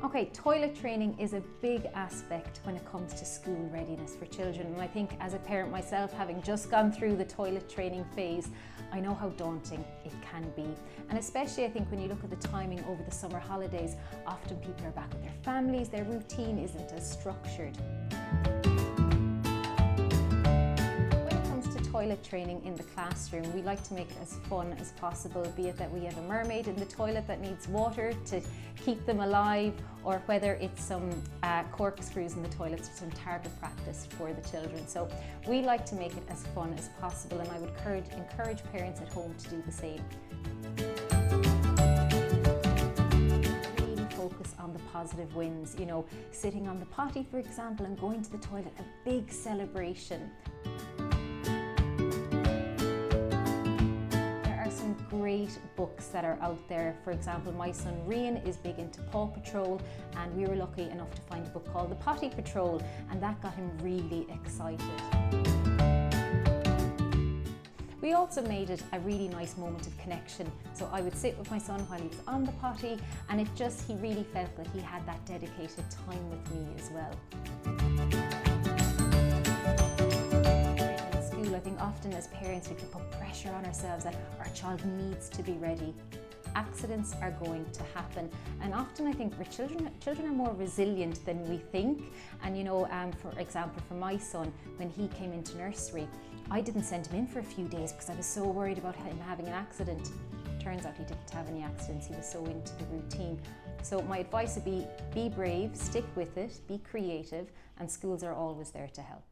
Okay, toilet training is a big aspect when it comes to school readiness for children, and I think as a parent myself, having just gone through the toilet training phase, I know how daunting it can be. And especially I think when you look at the timing over the summer holidays, often people are back with their families, their routine isn't as structured. Toilet training in the classroom, we like to make it as fun as possible, be it that we have a mermaid in the toilet that needs water to keep them alive, or whether it's some corkscrews in the toilets or some target practice for the children. So we like to make it as fun as possible, and I would encourage parents at home to do the same. Really focus on the positive wins, you know, sitting on the potty for example and going to the toilet, a big celebration. Great books that are out there. For example, my son Rian is big into Paw Patrol, and we were lucky enough to find a book called The Potty Patrol, and that got him really excited. We also made it a really nice moment of connection. So I would sit with my son while he was on the potty, and he really felt that he had that dedicated time with me as well. I think often as parents we can put pressure on ourselves that our child needs to be ready. Accidents are going to happen, and often I think children are more resilient than we think. And you know, for example, for my son, when he came into nursery, I didn't send him in for a few days because I was so worried about him having an accident. Turns out he didn't have any accidents, he was so into the routine. So my advice would be brave, stick with it, be creative, and schools are always there to help.